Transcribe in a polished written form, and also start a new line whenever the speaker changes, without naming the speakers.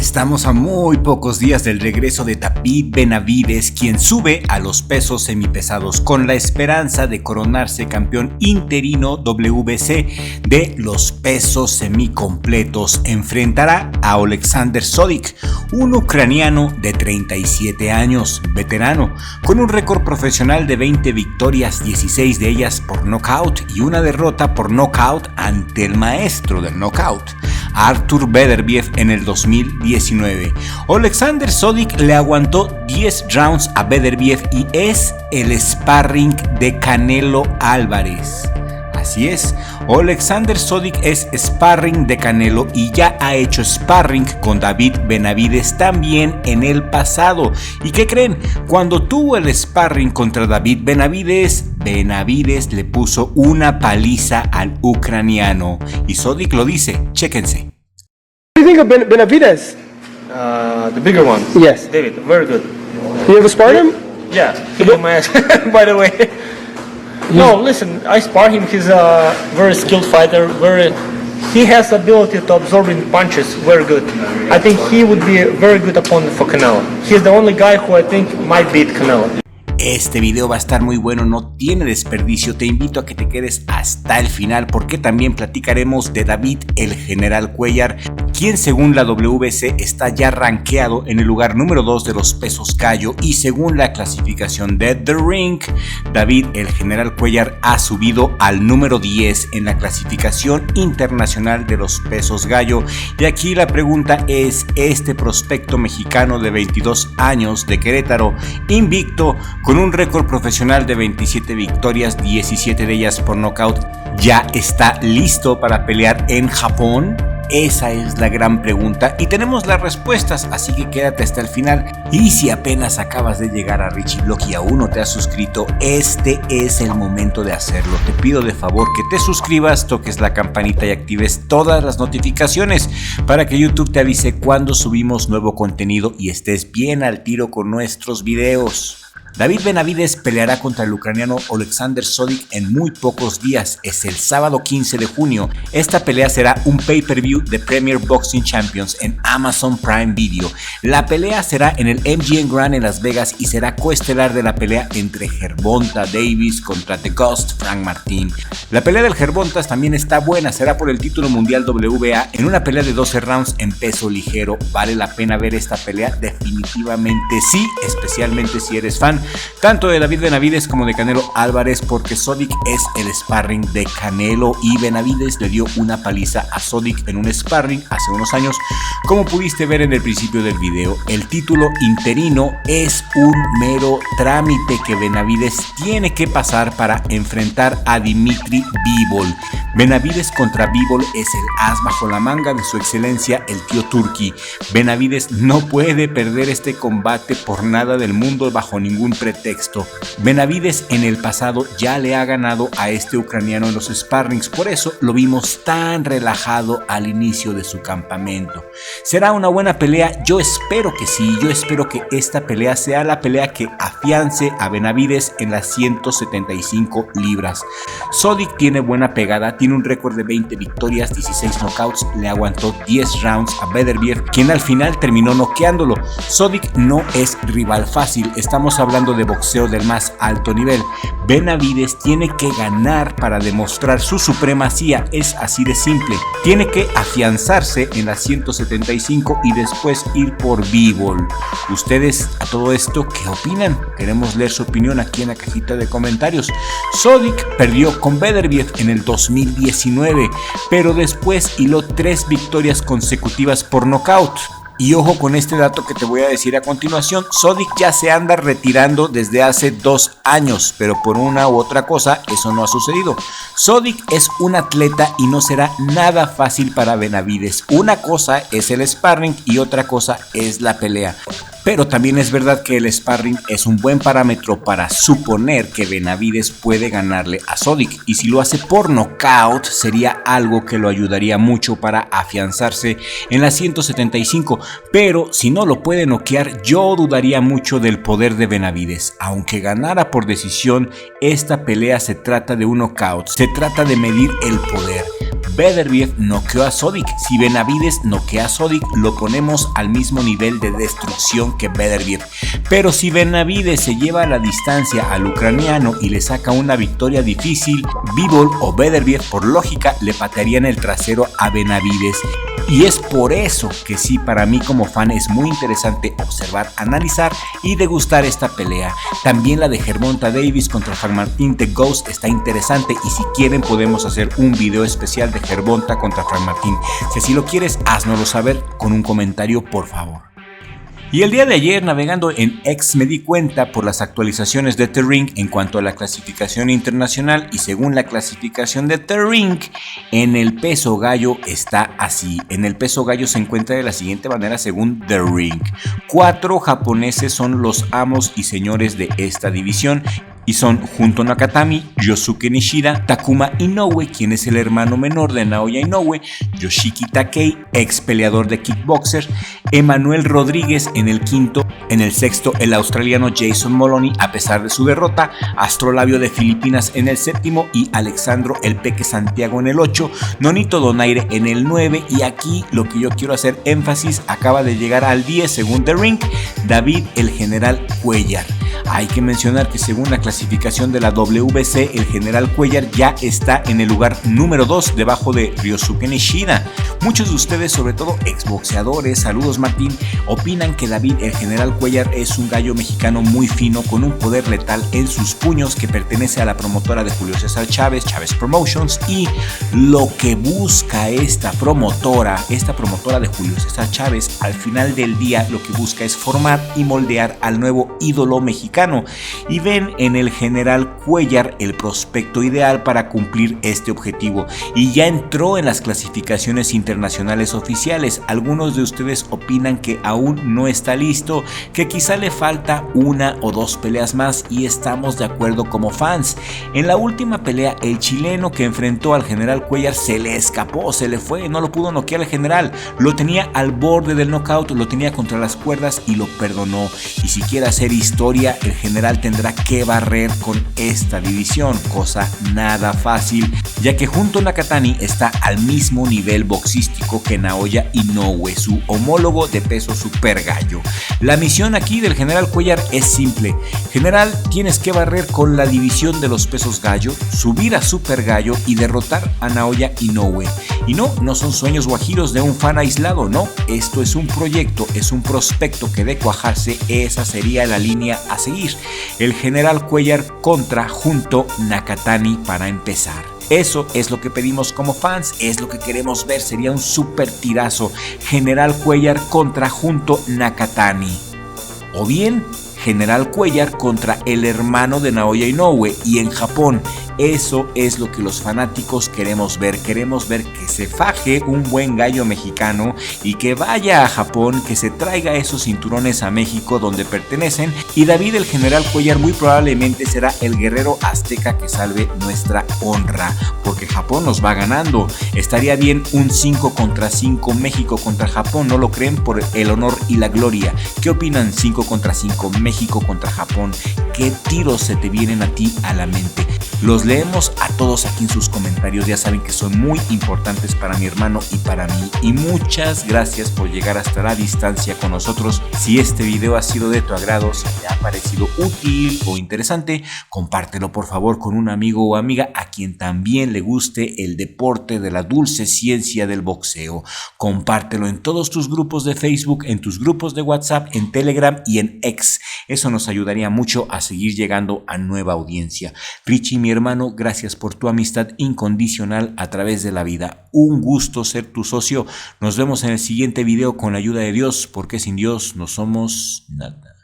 Estamos a muy pocos días del regreso de David Benavidez, quien sube a los pesos semipesados con la esperanza de coronarse campeón interino WBC de los pesos semicompletos. Enfrentará a Oleksandr Sodiq, un ucraniano de 37 años, veterano, con un récord profesional de 20 victorias, 16 de ellas por nocaut y una derrota por nocaut ante el maestro del nocaut, Artur Beterbiev, en el 2019. Oleksandr Sodiq le aguantó 10 rounds a Beterbiev y es el sparring de Canelo Álvarez. Así es, Oleksandr Sodiq es sparring de Canelo y ya ha hecho sparring con David Benavidez también en el pasado. ¿Y qué creen? Cuando tuvo el sparring contra David Benavidez, Benavidez le puso una paliza al ucraniano. Y Sodiq lo dice, chéquense.
What do you think of Benavidez?
The bigger one.
Yes.
David, very good.
You ever sparred him?
Yeah, he beat my ass, by the way. No, listen, I spar him. He's a very skilled fighter. He has the ability to absorbing punches. Very good. I think he would be a very good opponent for Canelo. He's the only guy who I think might beat Canelo.
Este video va a estar muy bueno, no tiene desperdicio. Te invito a que te quedes hasta el final porque también platicaremos de David el General Cuéllar, quien según la WBC está ya rankeado en el lugar número 2 de los pesos gallo, y según la clasificación de The Ring, David el General Cuéllar ha subido al número 10 en la clasificación internacional de los pesos gallo. Y aquí la pregunta es, este prospecto mexicano de 22 años de Querétaro, invicto, con un récord profesional de 27 victorias, 17 de ellas por nocaut, ¿ya está listo para pelear en Japón? Esa es la gran pregunta y tenemos las respuestas, así que quédate hasta el final. Y si apenas acabas de llegar a Richie Blog y aún no te has suscrito, este es el momento de hacerlo. Te pido de favor que te suscribas, toques la campanita y actives todas las notificaciones para que YouTube te avise cuando subimos nuevo contenido y estés bien al tiro con nuestros videos. David Benavidez peleará contra el ucraniano Oleksandr Sodiq en muy pocos días. Es el sábado 15 de junio. Esta pelea será un pay-per-view de Premier Boxing Champions en Amazon Prime Video. La pelea será en el MGM Grand en Las Vegas y será coestelar de la pelea entre Gervonta Davis contra The Ghost Frank Martin. La pelea del Gervontas también está buena, será por el título mundial WBA en una pelea de 12 rounds en peso ligero. Vale la pena ver esta pelea, definitivamente sí, especialmente si eres fan tanto de David Benavidez como de Canelo Álvarez, porque Sodiq es el sparring de Canelo y Benavidez le dio una paliza a Sodiq en un sparring hace unos años. Como pudiste ver en el principio del video, el título interino es un mero trámite que Benavidez tiene que pasar para enfrentar a Dimitri Bivol. Benavidez contra Bivol es el as bajo la manga de su excelencia el tío Turki. Benavidez no puede perder este combate por nada del mundo, bajo ningún pretexto. Benavidez en el pasado ya le ha ganado a este ucraniano en los sparrings, por eso lo vimos tan relajado al inicio de su campamento. ¿Será una buena pelea? Yo espero que sí, yo espero que esta pelea sea la pelea que afiance a Benavidez en las 175 libras. Sodiq tiene buena pegada, tiene un récord de 20 victorias, 16 knockouts, le aguantó 10 rounds a Beterbiev, quien al final terminó noqueándolo. Sodiq no es rival fácil, estamos hablando de boxeo del más alto nivel. Benavidez tiene que ganar para demostrar su supremacía, es así de simple. Tiene que afianzarse en las 175 y después ir por Bivol. ¿Ustedes a todo esto qué opinan? Queremos leer su opinión aquí en la cajita de comentarios. Sodiq perdió con Beterbiev en el 2019, pero después hiló 3 victorias consecutivas por nocaut. Y ojo con este dato que te voy a decir a continuación, Sodiq ya se anda retirando desde hace 2 años, pero por una u otra cosa eso no ha sucedido. Sodiq es un atleta y no será nada fácil para Benavidez. Una cosa es el sparring y otra cosa es la pelea. Pero también es verdad que el sparring es un buen parámetro para suponer que Benavidez puede ganarle a Sodiq, y si lo hace por nocaut sería algo que lo ayudaría mucho para afianzarse en las 175, pero si no lo puede noquear yo dudaría mucho del poder de Benavidez. Aunque ganara por decisión, esta pelea se trata de un nocaut, se trata de medir el poder. Beterbiev noqueó a Sodiq. Si Benavides noquea a Sodiq, lo ponemos al mismo nivel de destrucción que Beterbiev. Pero si Benavides se lleva a la distancia al ucraniano y le saca una victoria difícil, Bivol o Beterbiev por lógica le patearían el trasero a Benavides. Y es por eso que sí, para mí como fan es muy interesante observar, analizar y degustar esta pelea. También la de Gervonta Davis contra Frank Martin The Ghost está interesante, y si quieren podemos hacer un video especial de Gervonta contra Frank Martin. Si así lo quieres, háznoslo saber con un comentario, por favor. Y el día de ayer, navegando en X, me di cuenta por las actualizaciones de The Ring en cuanto a la clasificación internacional, y según la clasificación de The Ring, en el peso gallo está así. En el peso gallo se encuentra de la siguiente manera según The Ring. 4 japoneses son los amos y señores de esta división, y son Junto Nakatami, Yosuke Nishida, Takuma Inoue, quien es el hermano menor de Naoya Inoue, Yoshiki Takei, ex peleador de kickboxer, Emanuel Rodríguez en el quinto, en el sexto el australiano Jason Moloney a pesar de su derrota, Astrolabio de Filipinas en el séptimo y Alexandro El Peque Santiago en el 8, Nonito Donaire en el 9, y aquí lo que yo quiero hacer énfasis, acaba de llegar al 10 según The Ring, David el General Cuellar. Hay que mencionar que según la clasificación de la WBC, el General Cuellar ya está en el lugar número 2 debajo de Ryosuke Nishida. Muchos de ustedes, sobre todo exboxeadores, saludos Martín, opinan que David el General Cuellar es un gallo mexicano muy fino con un poder letal en sus puños que pertenece a la promotora de Julio César Chávez, Chávez Promotions, y lo que busca esta promotora de Julio César Chávez, al final del día lo que busca es formar y moldear al nuevo ídolo mexicano, y ven en el General Cuellar el prospecto ideal para cumplir este objetivo, y ya entró en las clasificaciones internacionales oficiales. Algunos de ustedes opinan que aún no está listo, que quizá le falta 1 o 2 peleas más, y estamos de acuerdo como fans. En la última pelea, el chileno que enfrentó al General Cuellar se le escapó, se le fue, no lo pudo noquear al general, lo tenía al borde del knockout, lo tenía contra las cuerdas y lo perdonó. Y si quiere hacer historia, el general tendrá que barrer con esta división, cosa nada fácil, ya que Junto Nakatani está al mismo nivel boxístico que Naoya Inoue, su homólogo de peso super gallo. La misión aquí del General Cuellar es simple: general, tienes que barrer con la división de los pesos gallo, subir a super gallo y derrotar a Naoya Inoue. Y no son sueños guajiros de un fan aislado, no, esto es un proyecto, es un prospecto que de cuajarse, esa sería la línea a seguir. El General Cuellar contra Junto Nakatani para empezar. Eso es lo que pedimos como fans, es lo que queremos ver, sería un super tirazo. General Cuellar contra Junto Nakatani. O bien General Cuellar contra el hermano de Naoya Inoue, y en Japón. Eso es lo que los fanáticos queremos ver que se faje un buen gallo mexicano y que vaya a Japón, que se traiga esos cinturones a México donde pertenecen, y David el General Cuellar muy probablemente será el guerrero azteca que salve nuestra honra, porque Japón nos va ganando. Estaría bien un 5 contra 5 México contra Japón, ¿no lo creen? Por el honor y la gloria. ¿Qué opinan? 5 contra 5 México contra Japón. ¿Qué tiros se te vienen a ti a la mente? Los leemos a todos aquí en sus comentarios, ya saben que son muy importantes para mi hermano y para mí, y muchas gracias por llegar hasta la distancia con nosotros. Si este video ha sido de tu agrado, si te ha parecido útil o interesante, compártelo por favor con un amigo o amiga a quien también le guste el deporte de la dulce ciencia del boxeo. Compártelo en todos tus grupos de Facebook, en tus grupos de WhatsApp, en Telegram y en X. Eso nos ayudaría mucho a seguir llegando a nueva audiencia. Richie, mi hermano, gracias por tu amistad incondicional a través de la vida. Un gusto ser tu socio. Nos vemos en el siguiente video con la ayuda de Dios, porque sin Dios no somos nada.